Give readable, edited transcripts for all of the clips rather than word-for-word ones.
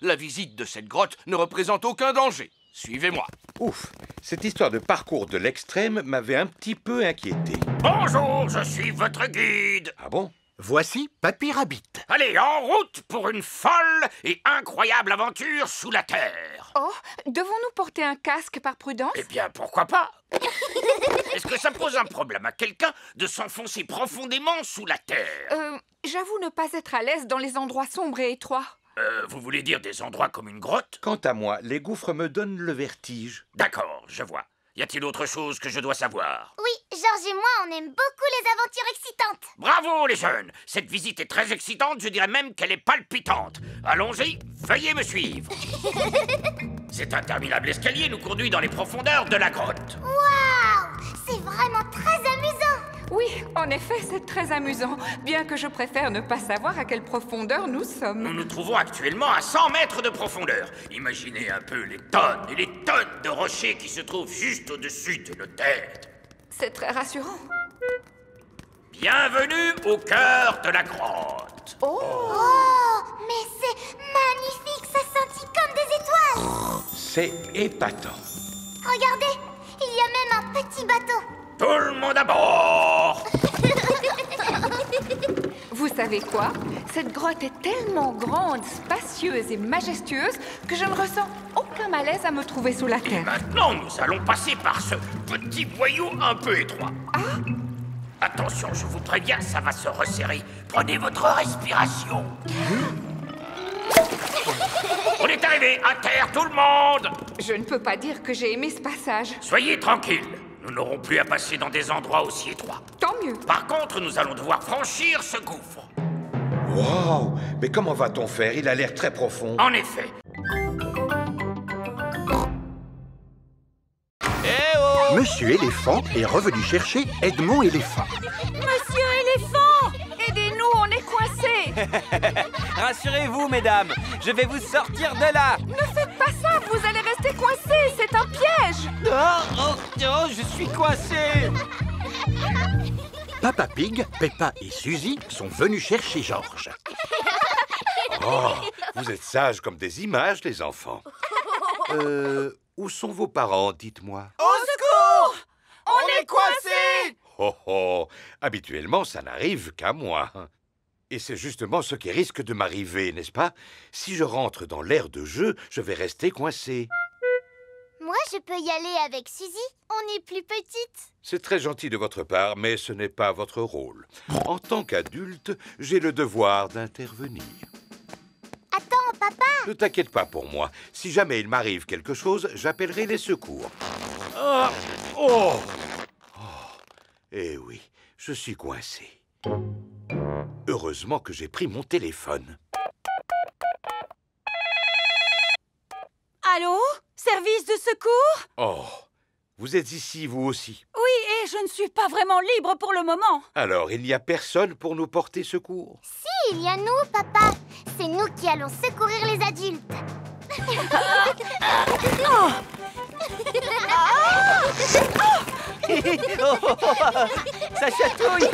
La visite de cette grotte ne représente aucun danger. Suivez-moi. Ouf, cette histoire de parcours de l'extrême m'avait un petit peu inquiété. Bonjour, je suis votre guide. Ah bon? Voici Papy Rabbit. Allez, en route pour une folle et incroyable aventure sous la Terre. Oh, devons-nous porter un casque par prudence? Eh bien, pourquoi pas? Est-ce que ça pose un problème à quelqu'un de s'enfoncer profondément sous la Terre? J'avoue ne pas être à l'aise dans les endroits sombres et étroits. Vous voulez dire des endroits comme une grotte? Quant à moi, les gouffres me donnent le vertige. D'accord, je vois. Y a-t-il autre chose que je dois savoir? Oui, Georges et moi, on aime beaucoup les aventures excitantes. Bravo les jeunes! Cette visite est très excitante, je dirais même qu'elle est palpitante. Allons-y, veuillez me suivre. Cet interminable escalier nous conduit dans les profondeurs de la grotte. Waouh! C'est vraiment très amusant. Oui, en effet, c'est très amusant, bien que je préfère ne pas savoir à quelle profondeur nous sommes. Nous nous trouvons actuellement à 100 mètres de profondeur. Imaginez un peu les tonnes et les tonnes de rochers qui se trouvent juste au-dessus de nos têtes. C'est très rassurant. Bienvenue au cœur de la grotte. Oh, mais c'est magnifique, ça scintille comme des étoiles. C'est épatant. Regardez, il y a même un petit bateau. Tout le monde à bord! Vous savez quoi? Cette grotte est tellement grande, spacieuse et majestueuse que je ne ressens aucun malaise à me trouver sous la terre. Maintenant, nous allons passer par ce petit boyau un peu étroit. Attention, je vous préviens, ça va se resserrer. Prenez votre respiration. On est arrivé, à terre, tout le monde! Je ne peux pas dire que j'ai aimé ce passage. Soyez tranquilles, nous n'aurons plus à passer dans des endroits aussi étroits. Tant mieux. Par contre, nous allons devoir franchir ce gouffre. Wow! Mais comment va-t-on faire? Il a l'air très profond. En effet. Monsieur Éléphant est revenu chercher Edmond Éléphant. Monsieur éléphant! Aidez-nous, on est coincés! Rassurez-vous, mesdames, je vais vous sortir de là. Ne faites pas ça, vous allez rester coincés, c'est un piège! Oh, je suis coincé. Papa Pig, Peppa et Suzy sont venus chercher Georges. Oh, vous êtes sages comme des images, les enfants. Où sont vos parents, dites-moi? Au secours! On est coincés. Oh oh, habituellement, ça n'arrive qu'à moi. Et c'est justement ce qui risque de m'arriver, n'est-ce pas? Si je rentre dans l'aire de jeu, je vais rester coincé. Moi, je peux y aller avec Suzy. On est plus petites. C'est très gentil de votre part, mais ce n'est pas votre rôle. En tant qu'adulte, j'ai le devoir d'intervenir. Attends, papa. Ne t'inquiète pas pour moi. Si jamais il m'arrive quelque chose, j'appellerai les secours. Eh oui, je suis coincé. Heureusement que j'ai pris mon téléphone. Allô? Service de secours? Oh, vous êtes ici, vous aussi. Oui, et je ne suis pas vraiment libre pour le moment. Alors, il n'y a personne pour nous porter secours? Si, il y a nous, papa. C'est nous qui allons secourir les adultes. Ça chatouille.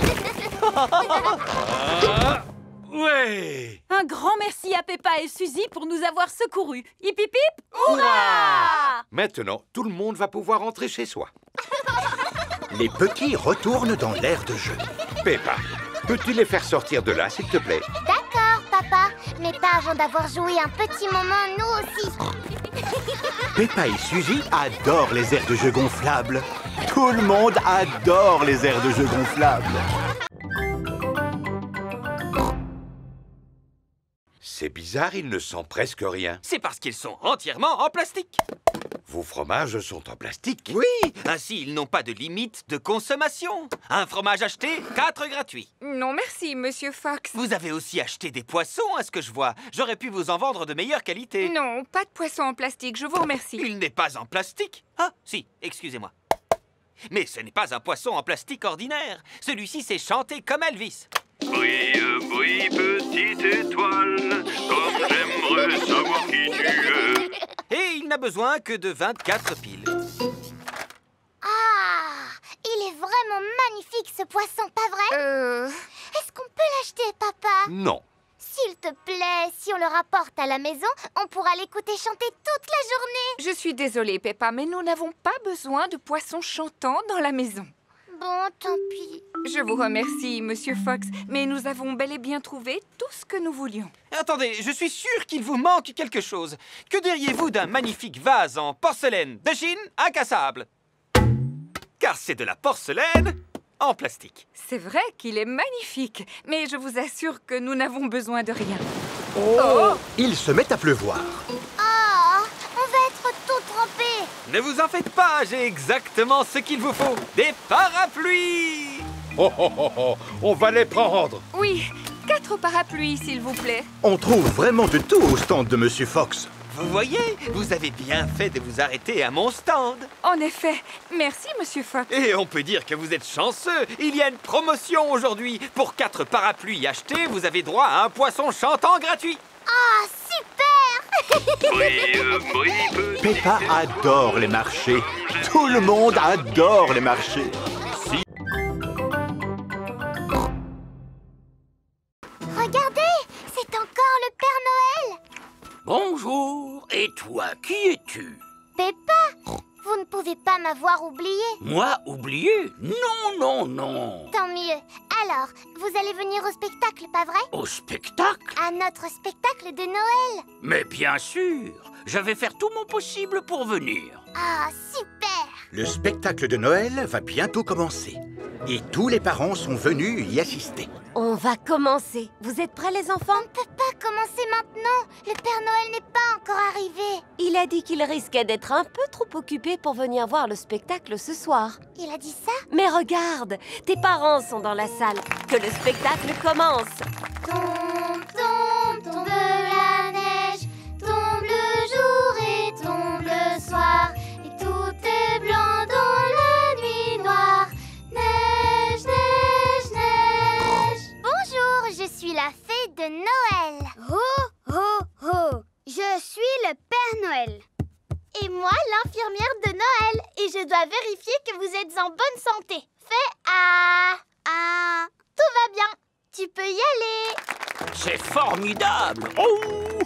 Ouais! Un grand merci à Peppa et Suzy pour nous avoir secourus. Hip hip hip! Hourra! Maintenant, tout le monde va pouvoir rentrer chez soi. Les petits retournent dans l'aire de jeu. Peppa, peux-tu les faire sortir de là, s'il te plaît? D'accord, papa. Mais pas avant d'avoir joué un petit moment, nous aussi. Peppa et Suzy adorent les aires de jeu gonflables. Tout le monde adore les aires de jeu gonflables. C'est bizarre, il ne sent presque rien. C'est parce qu'ils sont entièrement en plastique. Vos fromages sont en plastique? Oui, ainsi ils n'ont pas de limite de consommation. Un fromage acheté, 4 gratuits. Non merci, monsieur Fox. Vous avez aussi acheté des poissons, à ce que je vois. J'aurais pu vous en vendre de meilleure qualité. Non, pas de poisson en plastique, je vous remercie. Il n'est pas en plastique. Ah, si, excusez-moi. Mais ce n'est pas un poisson en plastique ordinaire. Celui-ci sait chanter comme Elvis. Brille, brille, petite étoile, comme j'aimerais savoir qui tu es. Et il n'a besoin que de 24 piles. Ah, il est vraiment magnifique, ce poisson, pas vrai? Est-ce qu'on peut l'acheter, papa? Non. S'il te plaît, si on le rapporte à la maison, on pourra l'écouter chanter toute la journée. Je suis désolée, Peppa, mais nous n'avons pas besoin de poissons chantants dans la maison. Bon, tant pis. Je vous remercie, Monsieur Fox, mais nous avons bel et bien trouvé tout ce que nous voulions. Attendez, je suis sûr qu'il vous manque quelque chose. Que diriez-vous d'un magnifique vase en porcelaine de Chine incassable? Car c'est de la porcelaine en plastique. C'est vrai qu'il est magnifique, mais je vous assure que nous n'avons besoin de rien. Oh! Il se met à pleuvoir. Oh, on va être tout trempé. Ne vous en faites pas, j'ai exactement ce qu'il vous faut. Des parapluies! Oh, oh, oh, oh, on va les prendre. Oui, 4 parapluies, s'il vous plaît. On trouve vraiment de tout au stand de Monsieur Fox. Vous voyez, vous avez bien fait de vous arrêter à mon stand. En effet, merci, Monsieur Fox. Et on peut dire que vous êtes chanceux. Il y a une promotion aujourd'hui. Pour 4 parapluies achetés, vous avez droit à un poisson chantant gratuit. Oh, super. Brille, Peppa adore les marchés. Tout le monde adore les marchés. Regardez, c'est encore le Père Noël. Bonjour, et toi, qui es-tu? Peppa, vous ne pouvez pas m'avoir oublié. Moi, oublié? Non, non, non. Tant mieux. Alors, vous allez venir au spectacle, pas vrai? Au spectacle? À notre spectacle de Noël. Mais bien sûr, je vais faire tout mon possible pour venir. Ah, super. Le spectacle de Noël va bientôt commencer. Et tous les parents sont venus y assister. On va commencer. Vous êtes prêts, les enfants? On ne peut pas commencer maintenant. Le Père Noël n'est pas encore arrivé. Il a dit qu'il risquait d'être un peu trop occupé pour venir voir le spectacle ce soir. Il a dit ça? Mais regarde, tes parents sont dans la salle. Que le spectacle commence. Tombe, tombe, tombe la neige. Tombe le jour et tombe le soir. Et tout est blanc dans la nuit noire. Neige, neige, neige. Bonjour, je suis la fée de Noël. Ho, ho, ho. Je suis le Père Noël. Et moi, l'infirmière de Noël. Et je dois vérifier que vous êtes en bonne santé. Fais ah. Tout va bien. Tu peux y aller. C'est formidable. Oh,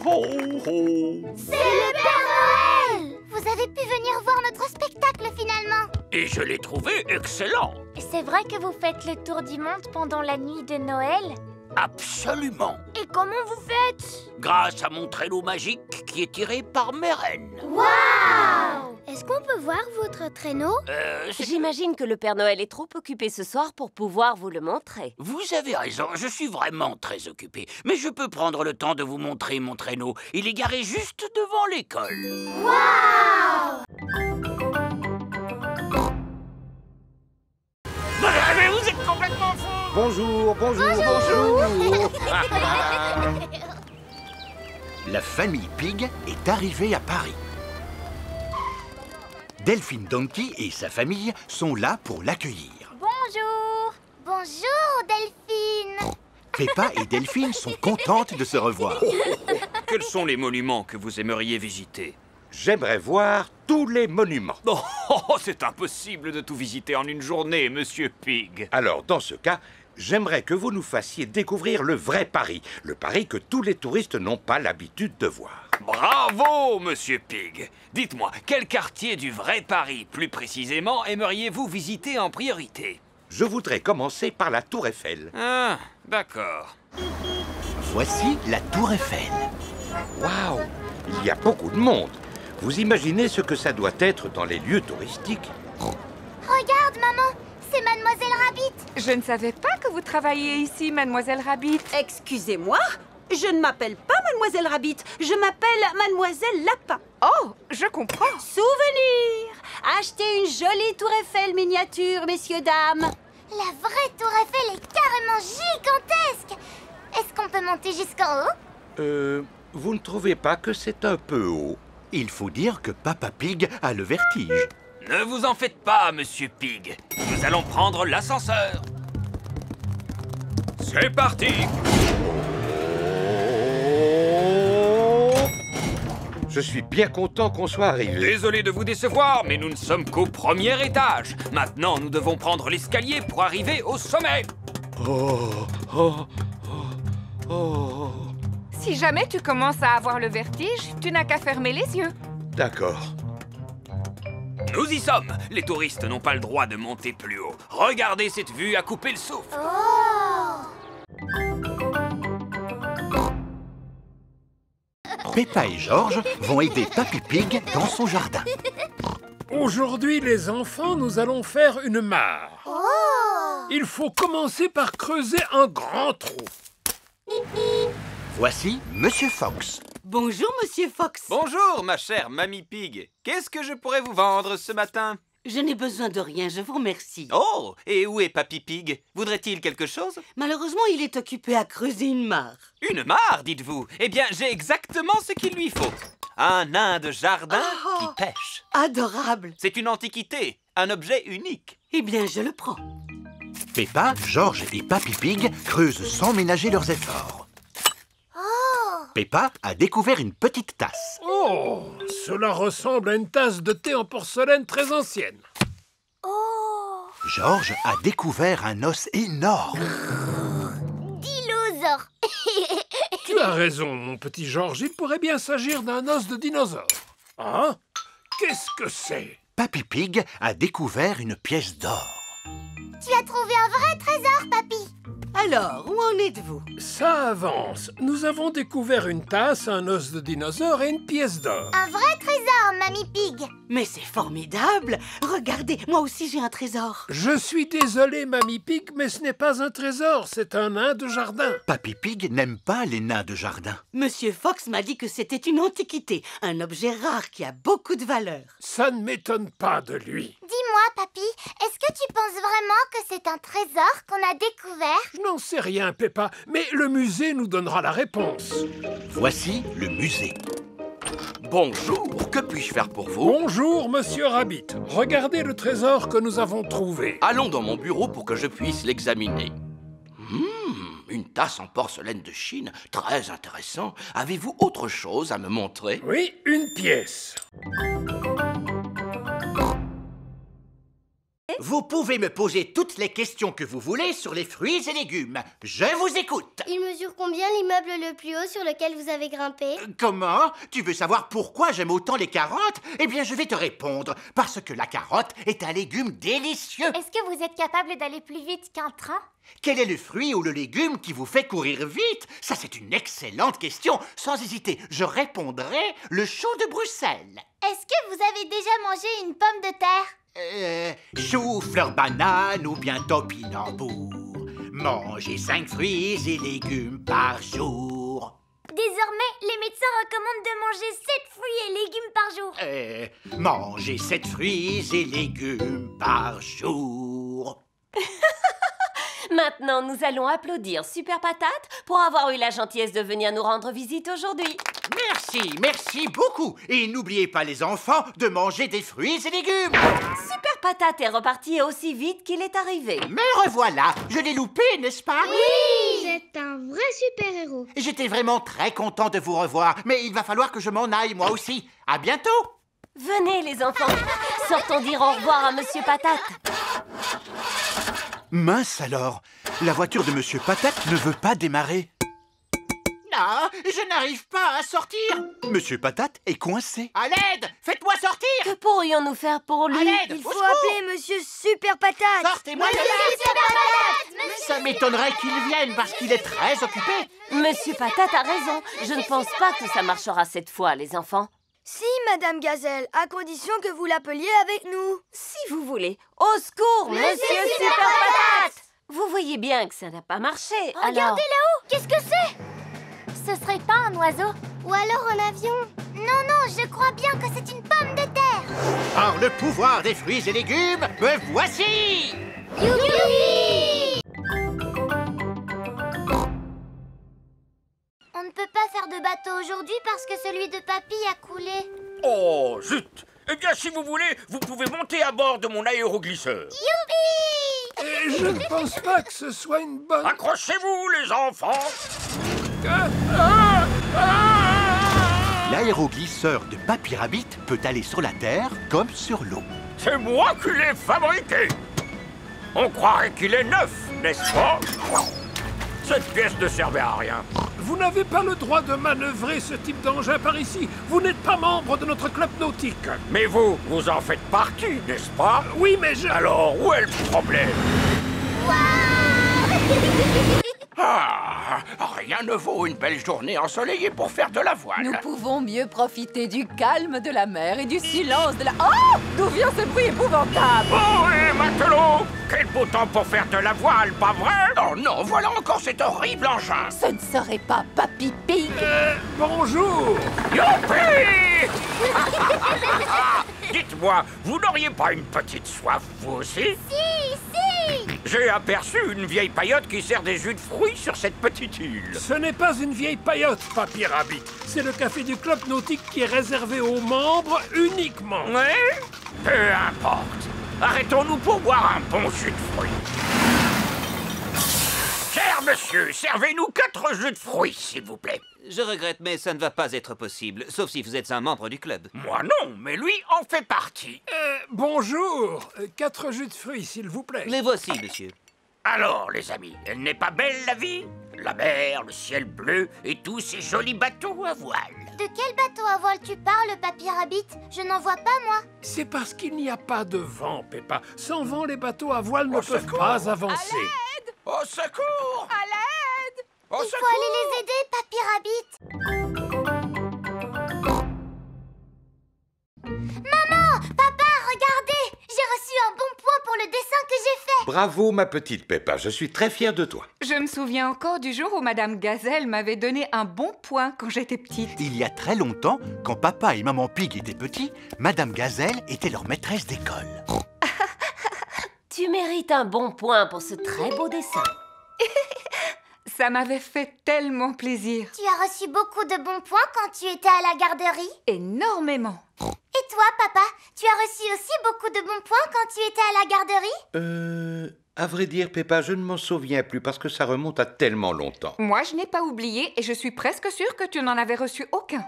oh, oh. C'est le Père Noël. Vous avez pu venir voir notre spectacle finalement. Et je l'ai trouvé excellent. C'est vrai que vous faites le tour du monde pendant la nuit de Noël? Absolument. Et comment vous faites? Grâce à mon traîneau magique qui est tiré par mes reines. Waouh! Est-ce qu'on peut voir votre traîneau? J'imagine que le Père Noël est trop occupé ce soir pour pouvoir vous le montrer. Vous avez raison, je suis vraiment très occupé. Mais je peux prendre le temps de vous montrer mon traîneau. Il est garé juste devant l'école. Waouh! Mais vous êtes complètement fou! Bonjour, bonjour, bonjour. La famille Pig est arrivée à Paris. Delphine Donkey et sa famille sont là pour l'accueillir. Bonjour! Bonjour, Delphine! Peppa et Delphine sont contentes de se revoir. Quels sont les monuments que vous aimeriez visiter? J'aimerais voir tous les monuments. Oh, c'est impossible de tout visiter en une journée, Monsieur Pig. Alors, dans ce cas, j'aimerais que vous nous fassiez découvrir le vrai Paris. Le Paris que tous les touristes n'ont pas l'habitude de voir. Bravo, Monsieur Pig. Dites-moi, quel quartier du vrai Paris, plus précisément, aimeriez-vous visiter en priorité? Je voudrais commencer par la Tour Eiffel. Ah, d'accord. Voici la Tour Eiffel. Waouh! Il y a beaucoup de monde. Vous imaginez ce que ça doit être dans les lieux touristiques? Regarde, maman! C'est Mademoiselle Rabbit! Je ne savais pas que vous travailliez ici, Mademoiselle Rabbit. Excusez-moi, je ne m'appelle pas Mademoiselle Rabbit, je m'appelle Mademoiselle Lapin. Oh, je comprends. Souvenir! Achetez une jolie tour Eiffel miniature, messieurs, dames. La vraie tour Eiffel est carrément gigantesque! Est-ce qu'on peut monter jusqu'en haut? Vous ne trouvez pas que c'est un peu haut? Il faut dire que Papa Pig a le vertige. Ne vous en faites pas, Monsieur Pig. Nous allons prendre l'ascenseur. C'est parti! Je suis bien content qu'on soit arrivé. Désolé de vous décevoir, mais nous ne sommes qu'au premier étage. Maintenant, nous devons prendre l'escalier pour arriver au sommet. Oh, oh, oh, oh. Si jamais tu commences à avoir le vertige, tu n'as qu'à fermer les yeux. D'accord. Nous y sommes. Les touristes n'ont pas le droit de monter plus haut. Regardez cette vue à couper le souffle. Peppa et George vont aider Papy Pig dans son jardin. Aujourd'hui, les enfants, nous allons faire une mare. Il faut commencer par creuser un grand trou. Voici Monsieur Fox. Bonjour, Monsieur Fox. Bonjour, ma chère Mamie Pig. Qu'est-ce que je pourrais vous vendre ce matin? Je n'ai besoin de rien, je vous remercie. Oh, et où est Papy Pig? Voudrait-il quelque chose? Malheureusement, il est occupé à creuser une mare. Une mare, dites-vous? Eh bien, j'ai exactement ce qu'il lui faut. Un nain de jardin qui pêche. Adorable. C'est une antiquité, un objet unique. Eh bien, je le prends. Peppa, George et Papy Pig creusent sans ménager leurs efforts. Peppa a découvert une petite tasse. Oh, cela ressemble à une tasse de thé en porcelaine très ancienne. George a découvert un os énorme. Dinosaure. Tu as raison, mon petit George. Il pourrait bien s'agir d'un os de dinosaure. Hein? Qu'est-ce que c'est? Papy Pig a découvert une pièce d'or. Tu as trouvé un vrai trésor, papy. Alors, où en êtes-vous? Ça avance. Nous avons découvert une tasse, un os de dinosaure et une pièce d'or. Un vrai trésor, Mamie Pig. Mais c'est formidable. Regardez, moi aussi j'ai un trésor. Je suis désolé, Mamie Pig, mais ce n'est pas un trésor, c'est un nain de jardin. Papy Pig n'aime pas les nains de jardin. Monsieur Fox m'a dit que c'était une antiquité, un objet rare qui a beaucoup de valeur. Ça ne m'étonne pas de lui. Dis-moi, papy, est-ce que tu penses vraiment que c'est un trésor qu'on a découvert? Je n'en sais rien, Peppa, mais le musée nous donnera la réponse. Voici le musée. Bonjour, que puis-je faire pour vous? Bonjour, monsieur Rabbit. Regardez le trésor que nous avons trouvé. Allons dans mon bureau pour que je puisse l'examiner. Une tasse en porcelaine de Chine, très intéressant. Avez-vous autre chose à me montrer? Oui, une pièce. Vous pouvez me poser toutes les questions que vous voulez sur les fruits et légumes. Je vous écoute. Il mesure combien l'immeuble le plus haut sur lequel vous avez grimpé? Comment? Tu veux savoir pourquoi j'aime autant les carottes? Eh bien, je vais te répondre. Parce que la carotte est un légume délicieux. Est-ce que vous êtes capable d'aller plus vite qu'un train? Quel est le fruit ou le légume qui vous fait courir vite? Ça, c'est une excellente question. Sans hésiter, je répondrai le chou de Bruxelles. Est-ce que vous avez déjà mangé une pomme de terre? Chou, fleur, banane ou bien topinambour. Mangez 5 fruits et légumes par jour. Désormais, les médecins recommandent de manger 7 fruits et légumes par jour. Mangez 7 fruits et légumes par jour. Maintenant, nous allons applaudir Super Patate pour avoir eu la gentillesse de venir nous rendre visite aujourd'hui. Merci beaucoup. Et n'oubliez pas, les enfants, de manger des fruits et légumes. Super Patate est reparti aussi vite qu'il est arrivé. Me revoilà. Je l'ai loupé, n'est-ce pas? Oui! C'est un vrai super-héros. J'étais vraiment très content de vous revoir. Mais il va falloir que je m'en aille, moi aussi. À bientôt. Venez, les enfants. Sortons dire au revoir à Monsieur Patate. Mince alors, la voiture de Monsieur Patate ne veut pas démarrer. Ah, je n'arrive pas à sortir. Monsieur Patate est coincé. À l'aide! Faites-moi sortir! Que pourrions-nous faire pour lui? À l'aide! Il faut appeler Monsieur Super Patate. Sortez-moi de là! Super Patate! Ça m'étonnerait qu'il vienne parce qu'il est très occupé. Monsieur Patate a raison. Je ne pense pas que ça marchera cette fois, les enfants. Si, Madame Gazelle, à condition que vous l'appeliez avec nous. Si vous voulez. Au secours, Monsieur Super Patate! Vous voyez bien que ça n'a pas marché, Regardez alors... là-haut! Qu'est-ce que c'est? Ce serait pas un oiseau? Ou alors un avion? Non, je crois bien que c'est une pomme de terre. Par le pouvoir des fruits et légumes, me voici! Youpi! On ne peut pas faire de bateau aujourd'hui parce que celui de papy a coulé. Oh, zut! Eh bien, si vous voulez, vous pouvez monter à bord de mon aéroglisseur. Youpi! Et je ne pense pas que ce soit une bonne... Accrochez-vous, les enfants! L'aéroglisseur de Papy Rabbit peut aller sur la terre comme sur l'eau. C'est moi qui l'ai fabriqué! On croirait qu'il est neuf, n'est-ce pas? Cette pièce ne servait à rien. Vous n'avez pas le droit de manœuvrer ce type d'engin par ici. Vous n'êtes pas membre de notre club nautique. Mais vous en faites partie, n'est-ce pas? Oui, mais je... Alors, où est le problème? Ah, rien ne vaut une belle journée ensoleillée pour faire de la voile. Nous pouvons mieux profiter du calme de la mer et du silence de la... Oh! D'où vient ce bruit épouvantable? Oh, et matelot! Quel beau temps pour faire de la voile, pas vrai? Oh non, voilà encore cet horrible engin. Ce ne serait pas Papy Pig? Bonjour. Youpi! Dites-moi, vous n'auriez pas une petite soif, vous aussi? Si! J'ai aperçu une vieille paillote qui sert des jus de fruits sur cette petite île. Ce n'est pas une vieille paillote, Papy Rabbit. C'est le café du club nautique qui est réservé aux membres uniquement. Oui? Peu importe. Arrêtons-nous pour boire un bon jus de fruits. Cher monsieur, servez-nous 4 jus de fruits, s'il vous plaît. Je regrette, mais ça ne va pas être possible, sauf si vous êtes un membre du club. Moi non, mais lui en fait partie. Bonjour. 4 jus de fruits, s'il vous plaît. Les voici, monsieur. Alors, les amis, elle n'est pas belle, la vie? La mer, le ciel bleu et tous ces jolis bateaux à voile. De quel bateau à voile tu parles, Papy Rabbit? Je n'en vois pas, moi. C'est parce qu'il n'y a pas de vent, Peppa. Sans vent, les bateaux à voile ne peuvent pas avancer. À l'aide! Au secours! À l'aide! Au Il secours! faut aller les aider, Papy Rabbit. Maman! Papa, regardez! J'ai reçu un bon point pour le dessin que j'ai fait. Bravo, ma petite Peppa, je suis très fier de toi. Je me souviens encore du jour où Madame Gazelle m'avait donné un bon point quand j'étais petite. Il y a très longtemps, quand papa et maman Pig étaient petits, Madame Gazelle était leur maîtresse d'école. Tu mérites un bon point pour ce très beau dessin. Ça m'avait fait tellement plaisir. Tu as reçu beaucoup de bons points quand tu étais à la garderie? Énormément. Et toi, papa, tu as reçu aussi beaucoup de bons points quand tu étais à la garderie? À vrai dire, Peppa, je ne m'en souviens plus parce que ça remonte à tellement longtemps. Moi, je n'ai pas oublié et je suis presque sûre que tu n'en avais reçu aucun.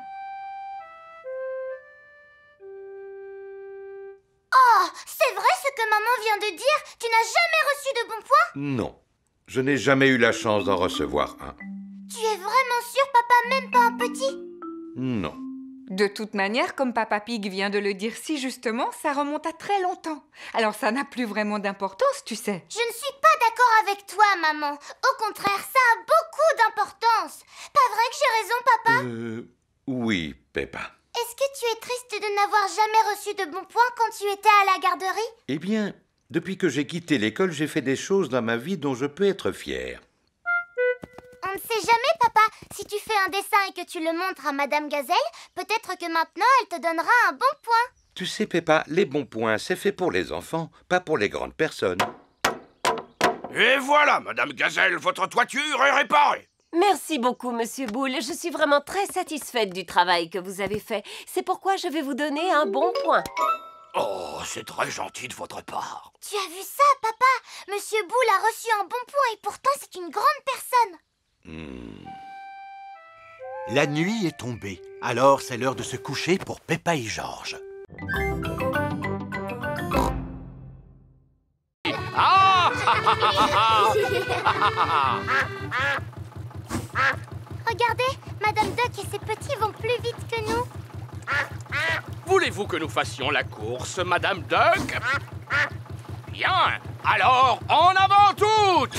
Oh, c'est vrai ce que maman vient de dire? Tu n'as jamais reçu de bons points? Non, je n'ai jamais eu la chance d'en recevoir un. Tu es vraiment sûr, papa, même pas un petit? Non. De toute manière, comme Papa Pig vient de le dire si justement, ça remonte à très longtemps. Alors ça n'a plus vraiment d'importance, tu sais. Je ne suis pas d'accord avec toi, maman. Au contraire, ça a beaucoup d'importance. Pas vrai que j'ai raison, papa? Oui, Peppa. Est-ce que tu es triste de n'avoir jamais reçu de bons points quand tu étais à la garderie? Eh bien, depuis que j'ai quitté l'école, j'ai fait des choses dans ma vie dont je peux être fier. On ne sait jamais, papa. Si tu fais un dessin et que tu le montres à Madame Gazelle, peut-être que maintenant, elle te donnera un bon point. Tu sais, Peppa, les bons points, c'est fait pour les enfants, pas pour les grandes personnes. Et voilà, Madame Gazelle, votre toiture est réparée. Merci beaucoup, Monsieur Boule. Je suis vraiment très satisfaite du travail que vous avez fait. C'est pourquoi je vais vous donner un bon point. Oh, c'est très gentil de votre part. Tu as vu ça, papa? Monsieur Boule a reçu un bon point et pourtant c'est une grande personne. La nuit est tombée, alors c'est l'heure de se coucher pour Peppa et George. Ah! Regardez, Madame Duck et ses petits vont plus vite que nous. Voulez-vous que nous fassions la course, Madame Duck? Bien, alors en avant toutes!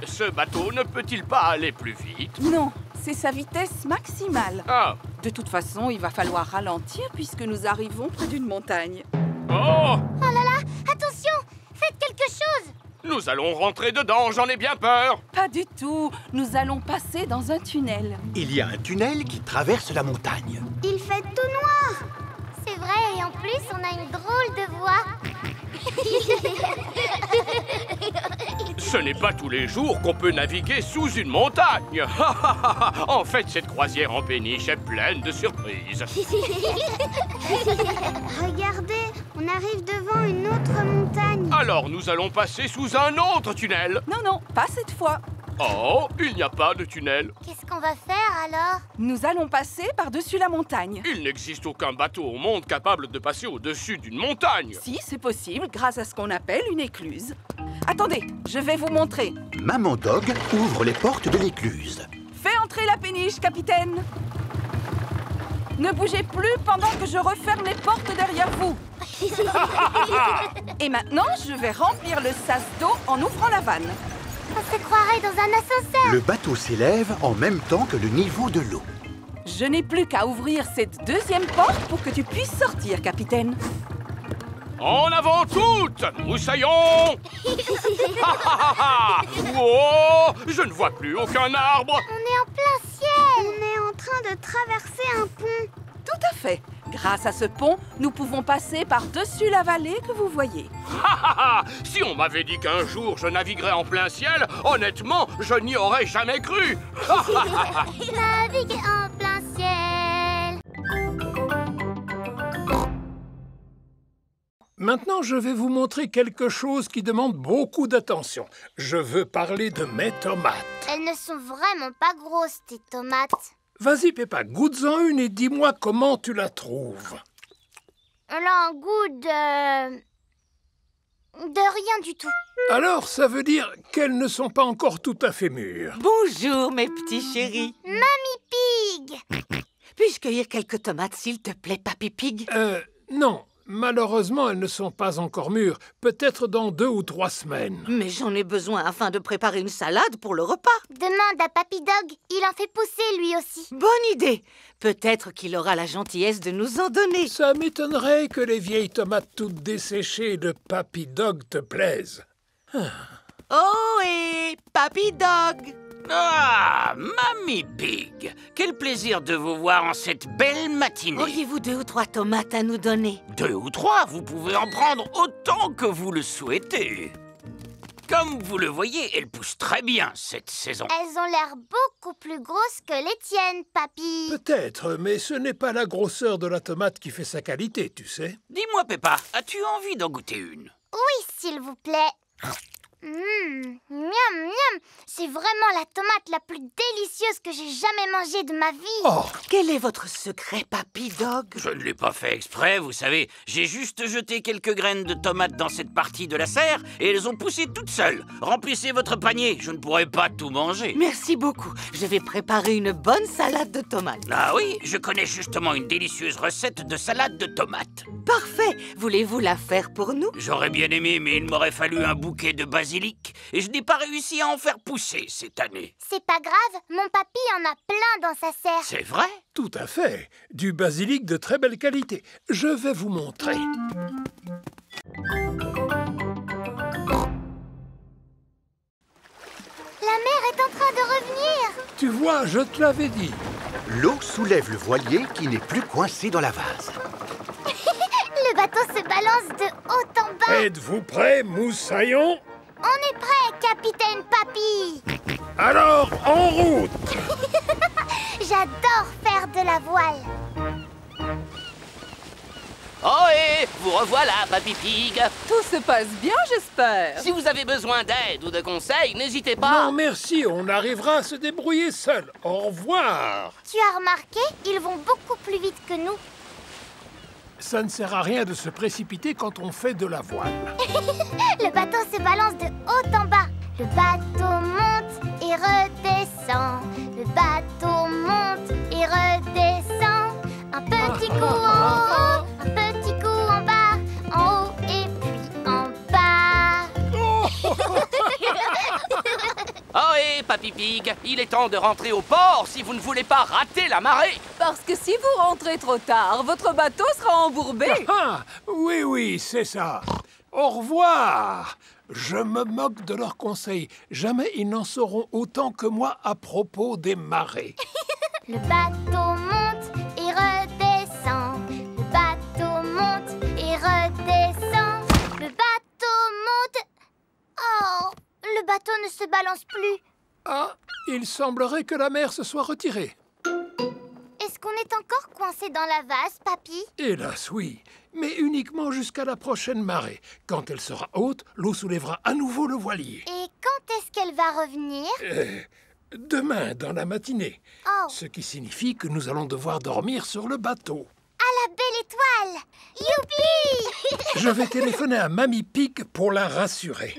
Ce bateau ne peut-il pas aller plus vite? Non, c'est sa vitesse maximale. Ah. De toute façon, il va falloir ralentir puisque nous arrivons près d'une montagne. Oh! Oh là là, attention, faites quelque chose. Nous allons rentrer dedans, j'en ai bien peur. Pas du tout, nous allons passer dans un tunnel. Il y a un tunnel qui traverse la montagne. Il fait tout noir. C'est vrai, et en plus, on a une drôle de voix. Ce n'est pas tous les jours qu'on peut naviguer sous une montagne. En fait, cette croisière en péniche est pleine de surprises. Regardez, on arrive devant une autre montagne. Alors, nous allons passer sous un autre tunnel. Non, non, pas cette fois. Oh, il n'y a pas de tunnel. Qu'est-ce qu'on va faire alors? Nous allons passer par-dessus la montagne. Il n'existe aucun bateau au monde capable de passer au-dessus d'une montagne. Si, c'est possible grâce à ce qu'on appelle une écluse. Attendez, je vais vous montrer. Maman Dog ouvre les portes de l'écluse. Fais entrer la péniche, capitaine. Ne bougez plus pendant que je referme les portes derrière vous. Et maintenant, je vais remplir le sas d'eau en ouvrant la vanne. On se croirait dans un ascenseur. Le bateau s'élève en même temps que le niveau de l'eau. Je n'ai plus qu'à ouvrir cette deuxième porte pour que tu puisses sortir, capitaine. En avant toutes, moussaillons. Oh, je ne vois plus aucun arbre. On est en plein ciel. On est en train de traverser un pont. Tout à fait. Grâce à ce pont, nous pouvons passer par-dessus la vallée que vous voyez. Si on m'avait dit qu'un jour je naviguerais en plein ciel, honnêtement, je n'y aurais jamais cru. Naviguer en plein ciel. Maintenant, je vais vous montrer quelque chose qui demande beaucoup d'attention. Je veux parler de mes tomates. Elles ne sont vraiment pas grosses, tes tomates. Vas-y, Peppa, goûte-en une et dis-moi comment tu la trouves. Elle a un goût de rien du tout. Alors, ça veut dire qu'elles ne sont pas encore tout à fait mûres. Bonjour, mes petits chéris. Mamie Pig. Puis-je cueillir quelques tomates, s'il te plaît, Papy Pig? Non. Malheureusement, elles ne sont pas encore mûres. Peut-être dans 2 ou 3 semaines. Mais j'en ai besoin afin de préparer une salade pour le repas. Demande à Papy Dog, il en fait pousser lui aussi. Bonne idée. Peut-être qu'il aura la gentillesse de nous en donner. Ça m'étonnerait que les vieilles tomates toutes desséchées de Papy Dog te plaisent. Oh, et Papy Dog! Ah, Mamie Pig, quel plaisir de vous voir en cette belle matinée. Auriez-vous 2 ou 3 tomates à nous donner? 2 ou 3, vous pouvez en prendre autant que vous le souhaitez. Comme vous le voyez, elles poussent très bien cette saison. Elles ont l'air beaucoup plus grosses que les tiennes, Papy. Peut-être, mais ce n'est pas la grosseur de la tomate qui fait sa qualité, tu sais. Dis-moi, Peppa, as-tu envie d'en goûter une? Oui, s'il vous plaît. Miam, miam. C'est vraiment la tomate la plus délicieuse que j'ai jamais mangée de ma vie. Oh, quel est votre secret, Papy Dog? Je ne l'ai pas fait exprès, vous savez. J'ai juste jeté quelques graines de tomates dans cette partie de la serre et elles ont poussé toutes seules. Remplissez votre panier, je ne pourrai pas tout manger. Merci beaucoup. Je vais préparer une bonne salade de tomates. Ah oui, je connais justement une délicieuse recette de salade de tomates. Parfait. Voulez-vous la faire pour nous? J'aurais bien aimé, mais il m'aurait fallu un bouquet de basilic et je n'ai pas réussi à en faire pousser cette année. C'est pas grave, mon papy en a plein dans sa serre. C'est vrai? Tout à fait. Du basilic de très belle qualité. Je vais vous montrer. La mer est en train de revenir. Tu vois, je te l'avais dit. L'eau soulève le voilier qui n'est plus coincé dans la vase. Le bateau se balance de haut en bas. Êtes-vous prêts, moussaillons? On est prêts, capitaine Papy. Alors, en route. J'adore faire de la voile. Oh et vous revoilà, Papy Pig. Tout se passe bien, j'espère. Si vous avez besoin d'aide ou de conseils, n'hésitez pas. Non, merci, on arrivera à se débrouiller seul. Au revoir. Tu as remarqué, ils vont beaucoup plus vite que nous. Ça ne sert à rien de se précipiter quand on fait de la voile. Le bateau se balance de haut en bas. Le bateau monte et redescend. Le bateau monte et redescend. Un petit coup en haut, un petit coup en bas, en haut et puis en bas. Oh et Papy Pig, il est temps de rentrer au port si vous ne voulez pas rater la marée. Parce que si vous rentrez trop tard, votre bateau sera embourbé. Ah, oui, c'est ça. Au revoir. Je me moque de leurs conseils. Jamais ils n'en sauront autant que moi à propos des marées. Le bateau monte et redescend. Le bateau monte et redescend. Le bateau monte... Oh, le bateau ne se balance plus. Ah, il semblerait que la mer se soit retirée. Est-ce qu'on est encore coincé dans la vase, Papy? Hélas, oui. Mais uniquement jusqu'à la prochaine marée. Quand elle sera haute, l'eau soulèvera à nouveau le voilier. Et quand est-ce qu'elle va revenir? Demain, dans la matinée. Oh. Ce qui signifie que nous allons devoir dormir sur le bateau. À la belle étoile! Youpi! Je vais téléphoner à Mamie Pig pour la rassurer.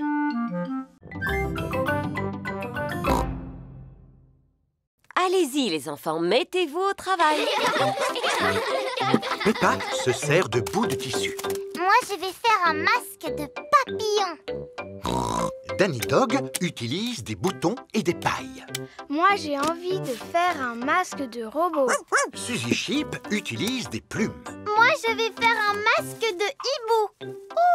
Allez-y, les enfants, mettez-vous au travail. Peppa se sert de bouts de tissu. Moi, je vais faire un masque de papillon. Danny Dog utilise des boutons et des pailles. Moi, j'ai envie de faire un masque de robot. Suzy Sheep utilise des plumes. Moi, je vais faire un masque de hibou.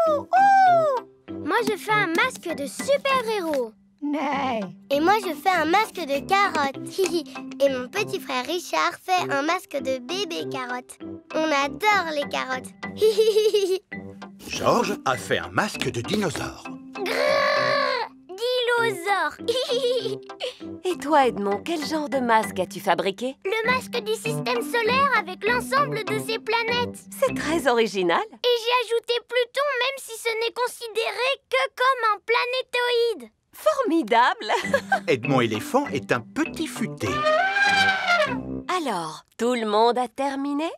Ouh, ouh. Moi, je fais un masque de super-héros. Nee. Et moi, je fais un masque de carotte. Et mon petit frère Richard fait un masque de bébé carotte. On adore les carottes. George a fait un masque de dinosaure. Dinosaure. Et toi, Edmond, quel genre de masque as-tu fabriqué? Le masque du système solaire avec l'ensemble de ses planètes. C'est très original. Et j'ai ajouté Pluton, même si ce n'est considéré que comme un planétoïde. Formidable. Edmond éléphant est un petit futé. Alors, tout le monde a terminé?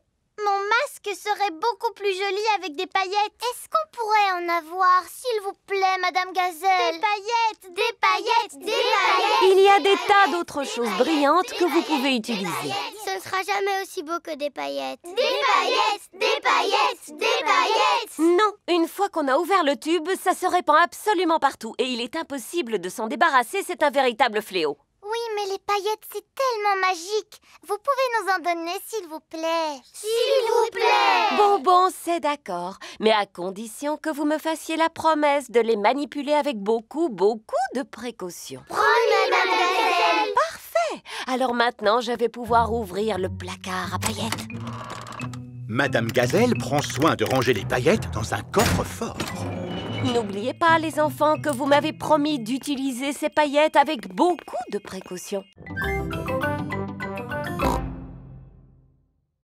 Mon masque serait beaucoup plus joli avec des paillettes. Est-ce qu'on pourrait en avoir, s'il vous plaît, Madame Gazelle? Des paillettes, des paillettes, des paillettes. Il y a des tas d'autres choses brillantes que vous pouvez utiliser. Ce ne sera jamais aussi beau que des paillettes. Des paillettes, des paillettes, des paillettes. Non, une fois qu'on a ouvert le tube, ça se répand absolument partout. Et il est impossible de s'en débarrasser, c'est un véritable fléau. Oui, mais les paillettes, c'est tellement magique. Vous pouvez nous en donner, s'il vous plaît. S'il vous plaît. Bon, c'est d'accord. Mais à condition que vous me fassiez la promesse de les manipuler avec beaucoup de précautions. Promis, Madame Gazelle. Parfait. Alors maintenant, je vais pouvoir ouvrir le placard à paillettes. Madame Gazelle prend soin de ranger les paillettes dans un coffre-fort. N'oubliez pas, les enfants, que vous m'avez promis d'utiliser ces paillettes avec beaucoup de précautions.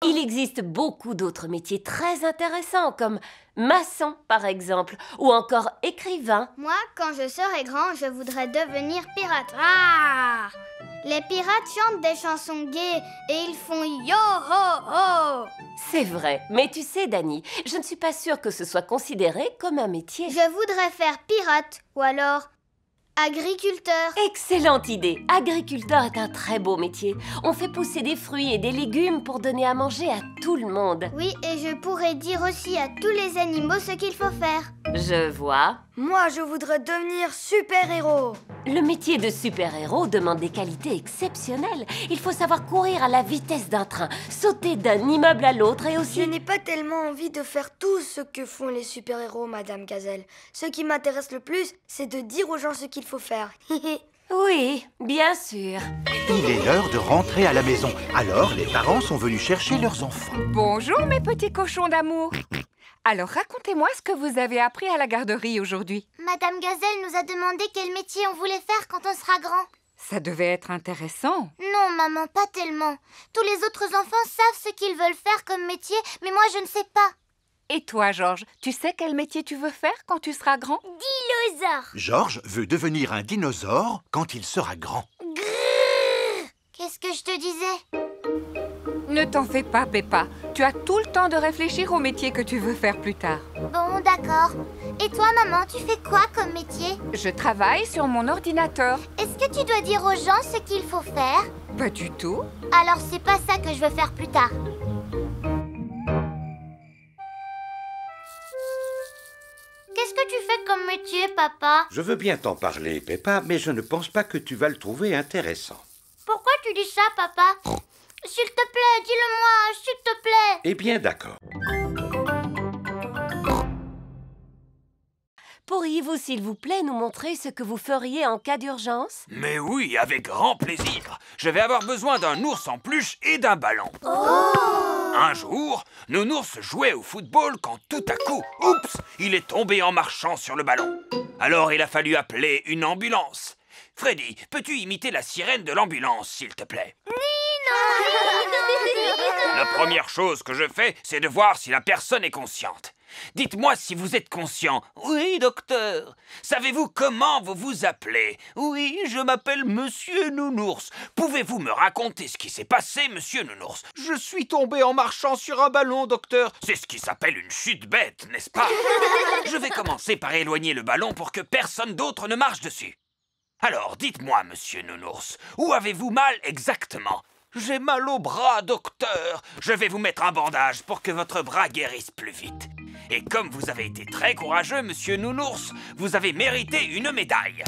Il existe beaucoup d'autres métiers très intéressants, comme maçon, par exemple, ou encore écrivain. Moi, quand je serai grand, je voudrais devenir pirate. Ah! Les pirates chantent des chansons gaies et ils font yo-ho-ho! C'est vrai, mais tu sais, Danny, je ne suis pas sûre que ce soit considéré comme un métier. Je voudrais faire pirate, ou alors agriculteur. Excellente idée. Agriculteur est un très beau métier. On fait pousser des fruits et des légumes pour donner à manger à tout le monde. Oui, et je pourrais dire aussi à tous les animaux ce qu'il faut faire. Je vois. Moi, je voudrais devenir super-héros. Le métier de super-héros demande des qualités exceptionnelles. Il faut savoir courir à la vitesse d'un train, sauter d'un immeuble à l'autre et aussi... Je n'ai pas tellement envie de faire tout ce que font les super-héros, Madame Gazelle. Ce qui m'intéresse le plus, c'est de dire aux gens ce qu'il faut faire. Oui, bien sûr. Il est l'heure de rentrer à la maison. Alors, les parents sont venus chercher leurs enfants. Bonjour, mes petits cochons d'amour. Alors, racontez-moi ce que vous avez appris à la garderie aujourd'hui. Madame Gazelle nous a demandé quel métier on voulait faire quand on sera grand. Ça devait être intéressant. Non, maman, pas tellement. Tous les autres enfants savent ce qu'ils veulent faire comme métier, mais moi, je ne sais pas. Et toi, Georges, tu sais quel métier tu veux faire quand tu seras grand? Dinosaure. Georges veut devenir un dinosaure quand il sera grand. Grrr. Qu'est-ce que je te disais? Ne t'en fais pas, Peppa. Tu as tout le temps de réfléchir au métier que tu veux faire plus tard. Bon, d'accord. Et toi, maman, tu fais quoi comme métier? Je travaille sur mon ordinateur. Est-ce que tu dois dire aux gens ce qu'il faut faire? Pas du tout. Alors, c'est pas ça que je veux faire plus tard. Qu'est-ce que tu fais comme métier, papa? Je veux bien t'en parler, Peppa, mais je ne pense pas que tu vas le trouver intéressant. Pourquoi tu dis ça, papa? S'il te plaît, dis-le-moi, s'il te plaît. Eh bien, d'accord. Pourriez-vous, s'il vous plaît, nous montrer ce que vous feriez en cas d'urgence? Mais oui, avec grand plaisir. Je vais avoir besoin d'un ours en peluche et d'un ballon. Oh! Un jour, Nounours jouait au football quand tout à coup, oups, il est tombé en marchant sur le ballon. Alors il a fallu appeler une ambulance. Freddy, peux-tu imiter la sirène de l'ambulance, s'il te plaît? La première chose que je fais, c'est de voir si la personne est consciente. Dites-moi si vous êtes conscient. Oui, docteur. Savez-vous comment vous vous appelez? Oui, je m'appelle Monsieur Nounours. Pouvez-vous me raconter ce qui s'est passé, Monsieur Nounours? Je suis tombé en marchant sur un ballon, docteur. C'est ce qui s'appelle une chute bête, n'est-ce pas? Je vais commencer par éloigner le ballon pour que personne d'autre ne marche dessus. Alors, dites-moi, monsieur Nounours, où avez-vous mal exactement? J'ai mal au bras, docteur. Je vais vous mettre un bandage pour que votre bras guérisse plus vite. Et comme vous avez été très courageux, monsieur Nounours, vous avez mérité une médaille.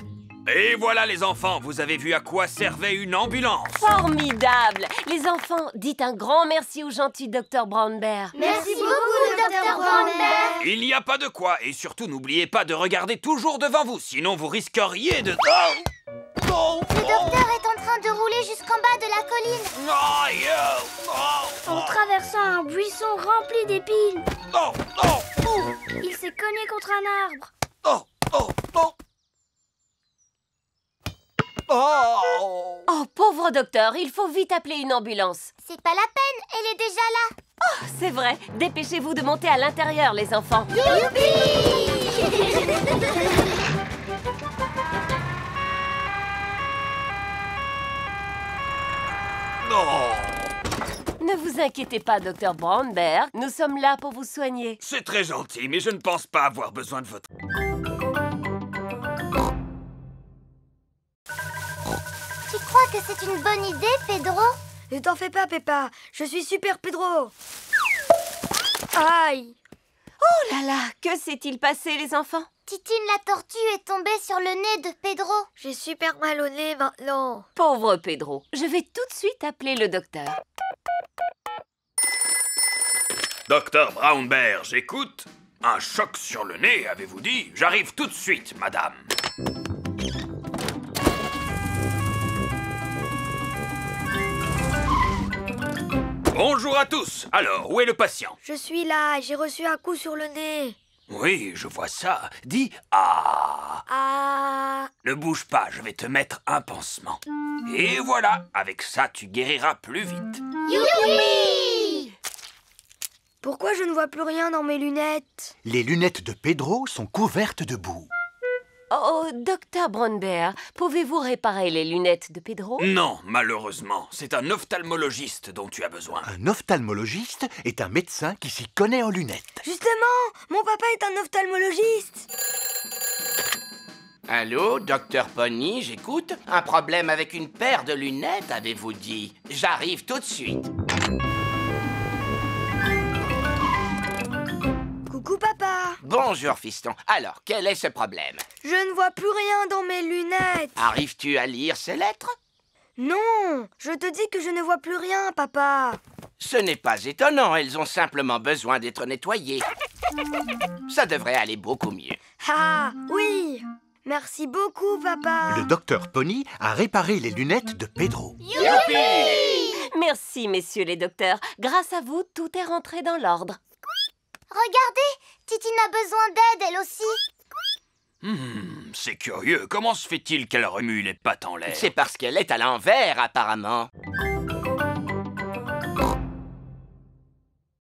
Et voilà les enfants, vous avez vu à quoi servait une ambulance. Formidable! Les enfants, dites un grand merci au gentil docteur Brown Bear. Merci beaucoup, docteur Brown Bear. Il n'y a pas de quoi, et surtout n'oubliez pas de regarder toujours devant vous, sinon vous risqueriez de... Le docteur est en train de rouler jusqu'en bas de la colline. En traversant un buisson rempli d'épines. Il s'est cogné contre un arbre. Oh, pauvre docteur, il faut vite appeler une ambulance. C'est pas la peine, elle est déjà là. Oh, c'est vrai. Dépêchez-vous de monter à l'intérieur, les enfants. Ne vous inquiétez pas, docteur Brown Bear. Nous sommes là pour vous soigner. C'est très gentil, mais je ne pense pas avoir besoin de votre... Tu crois que c'est une bonne idée, Pedro? Ne t'en fais pas, Peppa. Je suis super Pedro. Aïe! Oh là là, que s'est-il passé, les enfants? Titine la tortue est tombée sur le nez de Pedro. J'ai super mal au nez maintenant. Pauvre Pedro, je vais tout de suite appeler le docteur. Docteur Brown Bear, j'écoute. Un choc sur le nez, avez-vous dit? J'arrive tout de suite, madame. Bonjour à tous. Alors, où est le patient? Je suis là, j'ai reçu un coup sur le nez. Oui, je vois ça. Dis « Ah ». Ah. Ne bouge pas, je vais te mettre un pansement. Et voilà, avec ça, tu guériras plus vite. Youpi! Pourquoi je ne vois plus rien dans mes lunettes? Les lunettes de Pedro sont couvertes de boue. Oh, docteur Brown Bear, pouvez-vous réparer les lunettes de Pedro? Non, malheureusement. C'est un ophtalmologiste dont tu as besoin. Un ophtalmologiste est un médecin qui s'y connaît en lunettes. Justement, mon papa est un ophtalmologiste. Allô, docteur Pony, j'écoute. Un problème avec une paire de lunettes, avez-vous dit? J'arrive tout de suite. Coucou, papa. Bonjour, fiston. Alors, quel est ce problème? Je ne vois plus rien dans mes lunettes. Arrives-tu à lire ces lettres? Non, je te dis que je ne vois plus rien, papa. Ce n'est pas étonnant, elles ont simplement besoin d'être nettoyées. Ça devrait aller beaucoup mieux. Ah, oui. Merci beaucoup, papa. Le docteur Pony a réparé les lunettes de Pedro. Youpi! Merci, messieurs les docteurs. Grâce à vous, tout est rentré dans l'ordre. Regardez, Titine a besoin d'aide, elle aussi. C'est curieux. Comment se fait-il qu'elle remue les pattes en l'air? C'est parce qu'elle est à l'envers, apparemment.